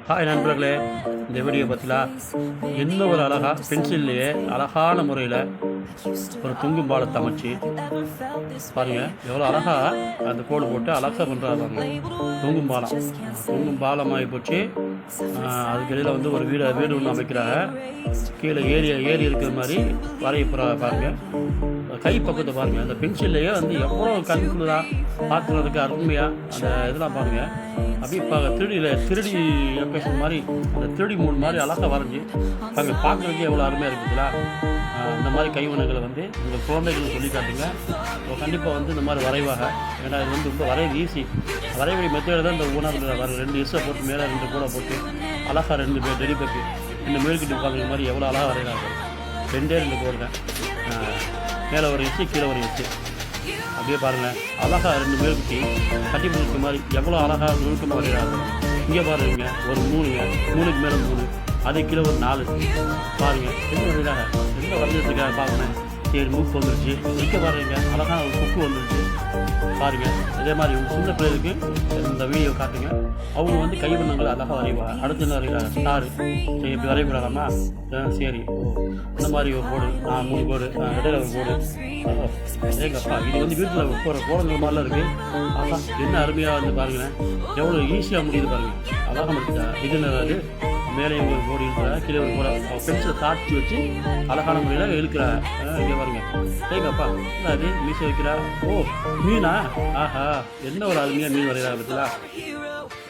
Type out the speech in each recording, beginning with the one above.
Hi நண்பர்களே, இந்த video பார்த்தீங்களா? என்ன ஒரு அழகாக பென்சில்லையே அழகான முறையில் ஒரு தொங்கும் பாலத்தை அமைச்சு பாருங்கள். எவ்வளோ அழகாக அந்த கோடு போட்டு அழகாக பண்ணுறாங்க. தொங்கும் பாலம் ஆகி போச்சு. அதுக்கு இடையில் வந்து ஒரு வீடு ஒன்று அமைக்கிறாங்க. கீழே ஏரி இருக்கிற மாதிரி வரைய பாருங்கள். கை பக்கத்தை பாருங்கள். அந்த பென்சில்லையே வந்து எவ்வளோ கண்குள்ளதாக பார்க்குறதுக்கு அருமையாக அந்த இதெல்லாம் பாருங்கள். அப்படியே திருடி லொக்கேஷன் மாதிரி அந்த திருடி மூணு மாதிரி அழகாக வரைஞ்சி பார்க்குறதுக்கு எவ்வளோ அருமையாக இருக்குதுங்களா? இந்த மாதிரி கைவனங்களை வந்து உங்கள் குழந்தைகளுக்கு சொல்லி காட்டுங்க. கண்டிப்பாக வந்து இந்த மாதிரி வரைவாக. ஏன்னா இது வந்து ரொம்ப வரைவது ஈஸி. வரைவழி மெத்தேடு தான் இந்த ஊனாக வர 2 இசை போட்டு மேலே 2 கூட போட்டு அழகாக 2 பேர் டெலிபேக்கு 2 மேல்கிட்டு உட்காந்துற மாதிரி எவ்வளோ அழகாக வரைகிறாங்க. 2 கோடுங்க. மேலே ஒரு இசை, கீழே ஒரு இசை. அப்படியே பாருங்கள், அழகாக 2 மேல்குட்டி கட்டி பிடிச்ச மாதிரி எவ்வளோ அழகாக நுணுக்கமாக வரைகிறாங்க. இங்கே பாருங்க, ஒரு 3க்கு மேலே 3, அதுக்கு கீழே ஒரு 4 பாருங்கள். என்ன வரைகிறாங்க, என்ன வரைஞ்சிருக்காங்க பாருங்கள். சரி, மூக்கு வந்துருச்சு. இங்கே பாருங்க, அழகான ஒரு கொக்கு வந்துருச்சு பாருங்கள். இதே மாதிரி சின்ன பிள்ளைகளுக்கு இந்த வீடியோ காட்டுங்க. அவங்க வந்து கைவண்ணங்கள் அழகாக வரைவாங்க. அடுத்து என்ன வரைகிறாங்க? ஸ்டாரு. சரி, இப்படி வரைவிடலாமா? சரி, இந்த மாதிரி ஒரு கோடு, 3 கோடு, இடையில ஒரு கோடு. ஏங்கப்பா, இது வந்து வீட்டில் போகிற கோடங்கள் மாதிரிலாம் இருக்குது. ஆஹா, என்ன அருமையாக வந்து பாருங்களேன், எவ்வளோ ஈஸியாக முடியுது பாருங்கள். அழகாக முடிச்சுட்டா. இது என்னது? மேலே ஒரு கோடி இருக்கிறாங்க, கீழே ஒரு கோடை பென்சிலை தாட்டி வச்சு அழகான முறையில் இழுக்கிறாங்க. இங்கே பாருங்க. ஏங்கப்பா, என்ன அது மீசை வைக்கிறா? ஓ, மீனா? ஆஹா, என்ன ஒரு அருமையாக மீன் வரைகிறாங்க பார்த்தீங்களா?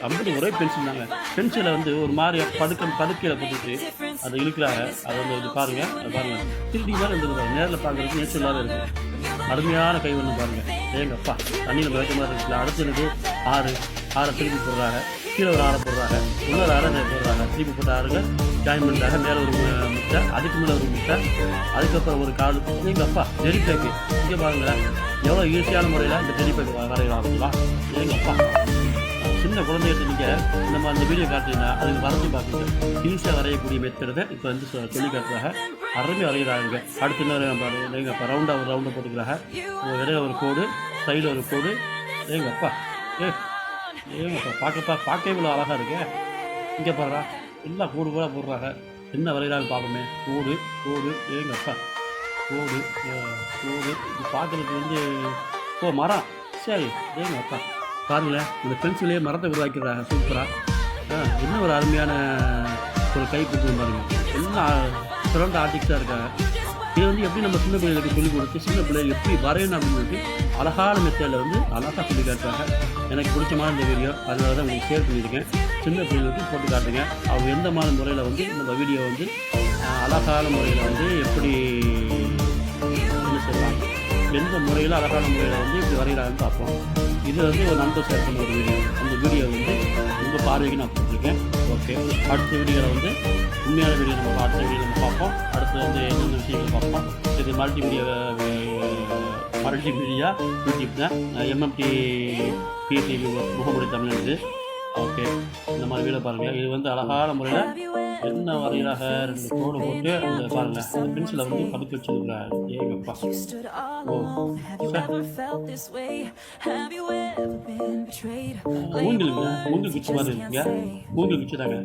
அப்படி ஒரே பென்சில் தாங்க. பென்சிலை வந்து ஒரு மாதிரி படுக்கையில் போட்டுட்டு அதை இழுக்கிறாங்க. அதை வந்து இது பாருங்கள், அது பாருங்கள், திருடி மாதிரி இருந்துருக்காங்க. நேரில் பார்க்குறதுக்கு நேச்சுரலாக இருக்குது. அருமையான கை ஒன்று பாருங்கள். ஏங்கப்பா, தண்ணியில் வைக்க மாதிரி இருக்குல்ல. அடுத்து எனக்கு 6 திருப்பி போடுறாங்க. கீழே ஒரு 6 போடுறாங்க. இன்னொரு 6 போடுறாங்க. திருப்பி போட்ட 6 ஜாயின் பண்ணுறாங்க. மேலே ஒரு முட்டை, அதுக்கு மேலே ஒரு முட்டை, அதுக்கப்புறம் ஒரு கால். எங்கப்பா, டெலிபேக்கு. இங்கே பாருங்களேன், எவ்வளோ ஈஸியான முறையில் இந்த டெலிபேக்கு வரையலாம். ஏங்கப்பா, சின்ன குழந்தைகிட்ட நீங்கள் இந்த மாதிரி அந்த வீடியோ காட்டுறீங்கன்னா அதுக்கு வரைஞ்சி பார்க்குங்க. ஈஸியாக வரையக்கூடிய மெத்தடை இப்போ வந்து சொல்லி காட்டுறாங்க. அருமையாக வரைகிறாங்க. அடுத்து என்ன எங்கப்பா, ரவுண்டை போட்டுக்கிறாங்க. இடையில ஒரு கோடு, சைடில் ஒரு கோடு. ஏங்கப்பா, ஏங்கப்பா, பார்க்கவே இவ்வளோ அழகாக இருக்கு. இங்கே பாருறா, எல்லாம் கோடு கூட போடுறாங்க. என்ன வரைகிறாங்க பார்ப்போமே. கோடு. ஏங்கப்பா, கோடு. இது பார்க்குறதுக்கு வந்து மரம். சரி, ஏங்கப்பா பாருங்களேன், இந்த பென்சிலே மரத்தை உருவாக்கிடுறாங்க. சூப்பராக. என்ன ஒரு அருமையான ஒரு கைப்பிடிச்சு பாருங்கள். எல்லாம் சிறந்த ஆர்டிஸ்டாக இருக்காங்க. இது வந்து எப்படி நம்ம சின்ன பிள்ளைகளுக்கு சொல்லிக் கொடுத்து சின்ன பிள்ளைகள் எப்படி வரையணும் அப்படின்னு சொல்லிட்டு அழகான மெத்தேடில் வந்து அழகாக சொல்லி காட்டுறாங்க. எனக்கு பிடிச்சமான இந்த வீடியோ, அதனால தான் உங்களுக்கு ஷேர் பண்ணியிருக்கேன். சின்ன பிள்ளைகளுக்கு போட்டு காட்டுங்க. அவங்க எந்த மாதிரி முறையில் வந்து நம்ம வீடியோ வந்து அழகான முறையில் வந்து எப்படி என்ன சொல்கிறாங்க, எந்த முறையில் அழகான முறையில் வந்து இப்படி வரைகிறாங்கன்னு பார்ப்போம். இது வந்து ஒரு நண்பர் ஷேர் பண்ண ஒரு வீடியோ. அந்த வீடியோ வந்து உங்கள் பார்வைக்கு நான் போட்டிருக்கேன். ஓகே, அடுத்த வீடியோவில் வந்து உண்மையான வீடியோ அடுத்த வீடியோ நம்ம பார்ப்போம். அடுத்து வந்து என்னென்ன விஷயங்கள் பார்ப்போம். இது மல்டிமீடியா யூடியூப் தான். எம்எம்டி பிடிவி முகமொழி தமிழ் இருக்குது. ஓகே, இந்த மாதிரி வீடியோ பாருங்கள். இது வந்து அழகான முறையில் என்ன வரையிறாக 2 கோடு போட்டு அந்த பாருங்கள், அந்த பென்சிலை வந்து படுக்க வச்சுருக்கிறாங்க. ஏங்கப்பா, மூங்கில் குச்சி மாதிரி இருக்குங்க. மூங்கில் குச்சி தாங்க.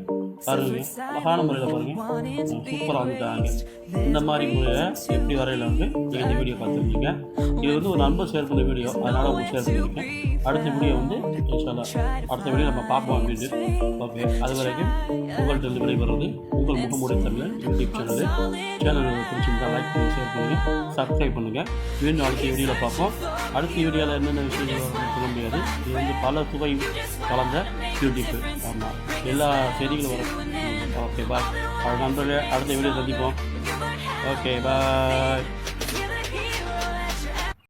பாருங்க, அழகான முறையில் பாருங்கள், சூப்பராக வந்துட்டாங்க. இந்த மாதிரி முறையை எப்படி வரையில் வந்து நீங்கள் இந்த வீடியோ பார்த்துருக்கீங்க. இது வந்து ஒரு நண்பர் ஷேர் பண்ண வீடியோ, அதனால் உங்களுக்கு ஷேர் பண்ணியிருக்கேன். அடுத்த வீடியோ வந்து இன்ஷால்லா அடுத்த வீடியோ நம்ம பார்ப்போம் அப்படின்னு. ஓகே, அது வரைக்கும் உங்கள்கிட்ட விடைபெறுவது உங்கள் முகமொழி தமிழ் யூடியூப் சேனல் பிடிச்சிருந்தா லைக் பண்ணி ஷேர் பண்ணுங்கள், சப்ஸ்கிரைப் பண்ணுங்கள். மீண்டும் அடுத்த வீடியோவில் பார்ப்போம். அடுத்த வீடியோவில் என்னென்ன விஷயங்கள் சொல்ல முடியாது. இது வந்து பல சுவை கலந்த யூடியூப்பு. ஆமாம், எல்லா செய்திகளும் வரும். ஓகே, பாய். நண்பர்களே, அடுத்த வீடியோ சந்திப்போம். ஓகே, பாய்.